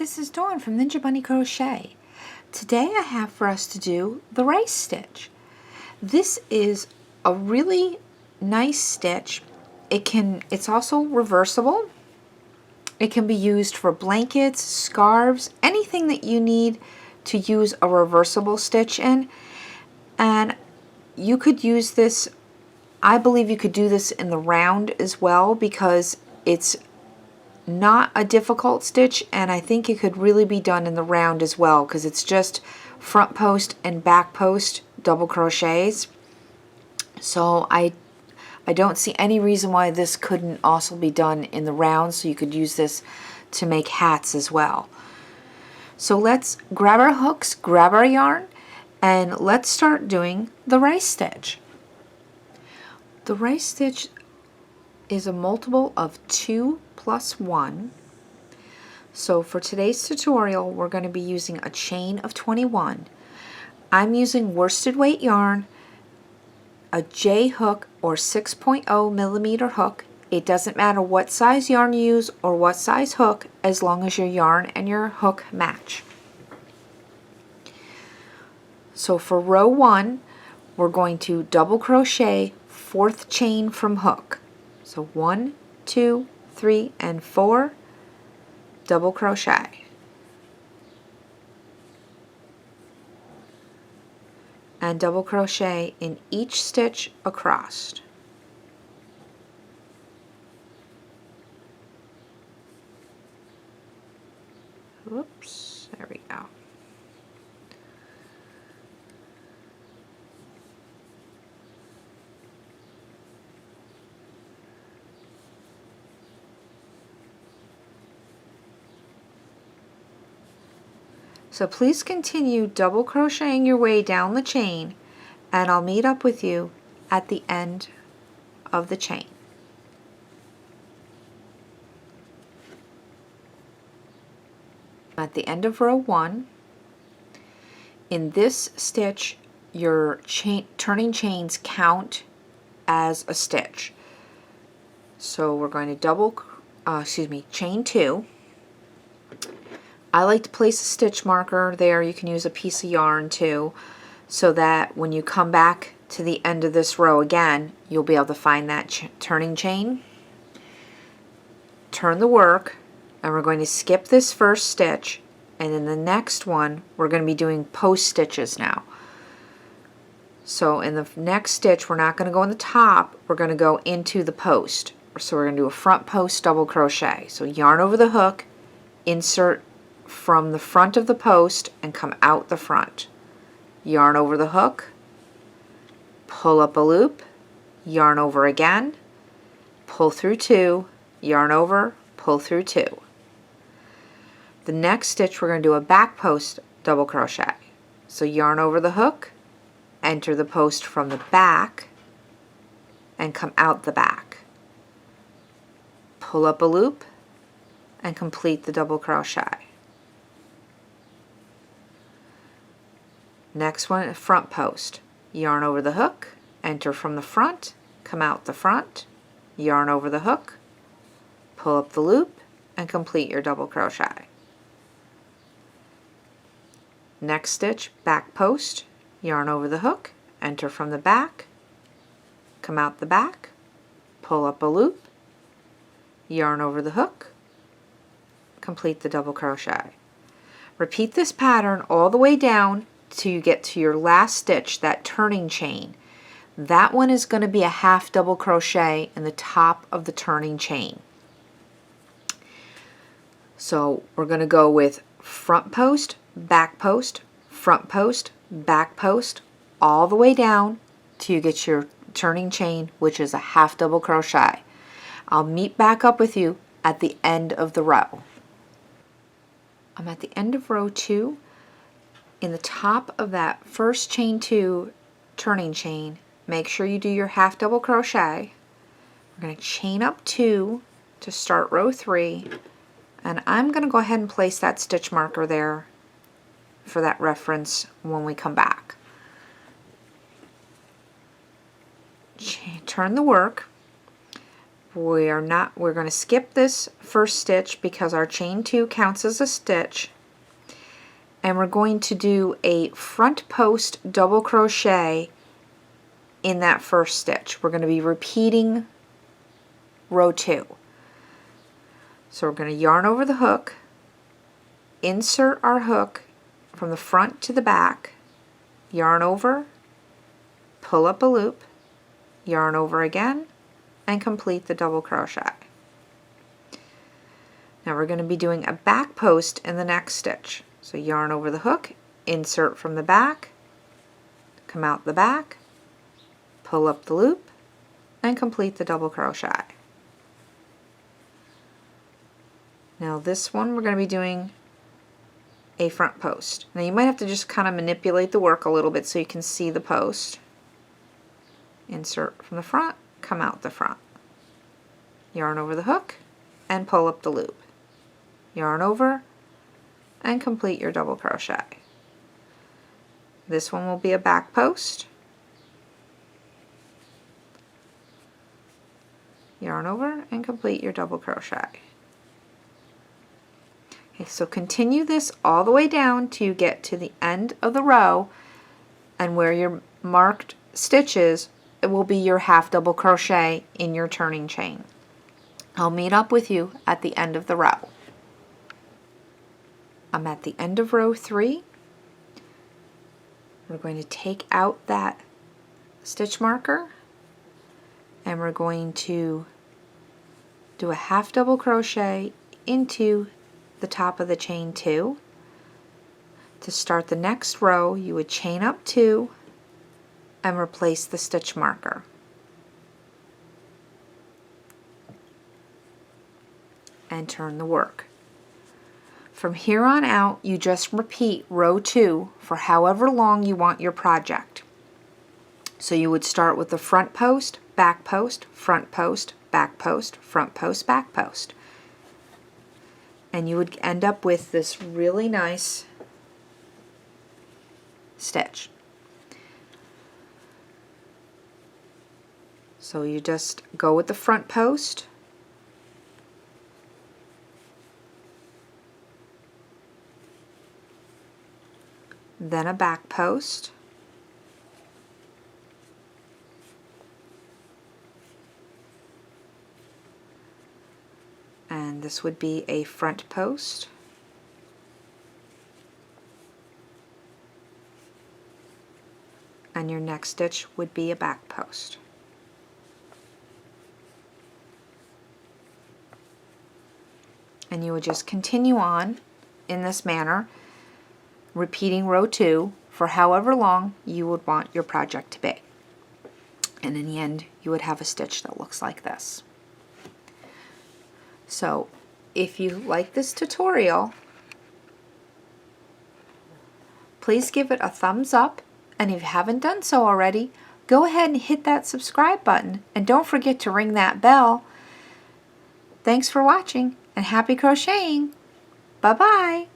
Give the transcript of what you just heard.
this is Dawn from Ninja Bunny Crochet. Today I have for us to do the rice stitch. This is a really nice stitch. It's also reversible. It can be used for blankets, scarves, anything that you need to use a reversible stitch in. And you could use this, I believe you could do this in the round as well, because it's not a difficult stitch, and I think it could really be done in the round as well, because it's just front post and back post double crochets. So I don't see any reason why this couldn't also be done in the round, so you could use this to make hats as well. So let's grab our hooks, grab our yarn, and let's start doing the rice stitch. The rice stitch is a multiple of 2 plus 1. So for today's tutorial, we're going to be using a chain of 21. I'm using worsted weight yarn, a J hook or 6.0 millimeter hook. It doesn't matter what size yarn you use or what size hook, as long as your yarn and your hook match. So for row 1, we're going to double crochet 4th chain from hook. So 1, 2, 3, and 4, double crochet. And double crochet in each stitch across. Whoops, there we go. So please continue double crocheting your way down the chain, and I'll meet up with you at the end of the chain. At the end of row 1, in this stitch, your turning chains count as a stitch. So we're going to chain 2. I like to place a stitch marker there. You can use a piece of yarn too, so that when you come back to the end of this row again, you'll be able to find that turning chain. Turn the work, and we're going to skip this first stitch, and in the next one we're going to be doing post stitches now. So in the next stitch, we're not going to go on the top, we're going to go into the post. So we're going to do a front post double crochet. So yarn over the hook, insert from the front of the post and come out the front. Yarn over the hook, pull up a loop, yarn over again, pull through 2, yarn over, pull through 2. The next stitch we're going to do a back post double crochet. So yarn over the hook, enter the post from the back and come out the back. Pull up a loop and complete the double crochet. Next one, front post. Yarn over the hook, enter from the front, come out the front, yarn over the hook, pull up the loop, and complete your double crochet. Next stitch, back post, yarn over the hook, enter from the back, come out the back, pull up a loop, yarn over the hook, complete the double crochet. Repeat this pattern all the way down till you get to your last stitch, that turning chain. That one is going to be a half double crochet in the top of the turning chain. So we're going to go with front post, back post, front post, back post, all the way down till you get your turning chain, which is a half double crochet. I'll meet back up with you at the end of the row. I'm at the end of row 2. In the top of that first chain 2 turning chain, make sure you do your half double crochet. We're going to chain up 2 to start row 3, and I'm going to go ahead and place that stitch marker there for that reference when we come back. Turn the work, we're going to skip this first stitch because our chain 2 counts as a stitch, and we're going to do a front post double crochet in that first stitch. We're going to be repeating row 2. So we're going to yarn over the hook, insert our hook from the front to the back, yarn over, pull up a loop, yarn over again, and complete the double crochet. Now we're going to be doing a back post in the next stitch. So yarn over the hook, insert from the back, come out the back, pull up the loop, and complete the double crochet. Now this one we're going to be doing a front post. Now you might have to just kind of manipulate the work a little bit so you can see the post. Insert from the front, come out the front. Yarn over the hook and pull up the loop. Yarn over and complete your double crochet. This one will be a back post. Yarn over and complete your double crochet. Okay, so continue this all the way down till you get to the end of the row, and where your marked stitches, it will be your half double crochet in your turning chain. I'll meet up with you at the end of the row. I'm at the end of row 3. We're going to take out that stitch marker, and we're going to do a half double crochet into the top of the chain 2. To start the next row, you would chain up 2 and replace the stitch marker. And turn the work. From here on out, you just repeat row 2 for however long you want your project. So you would start with the front post, back post, front post, back post, front post, back post. And you would end up with this really nice stitch. So you just go with the front post, then a back post, and this would be a front post, and your next stitch would be a back post. And you would just continue on in this manner, repeating row 2 for however long you would want your project to be. And in the end, you would have a stitch that looks like this. So if you like this tutorial, please give it a thumbs up, and if you haven't done so already, go ahead and hit that subscribe button, and don't forget to ring that bell. Thanks for watching, and happy crocheting! Bye-bye!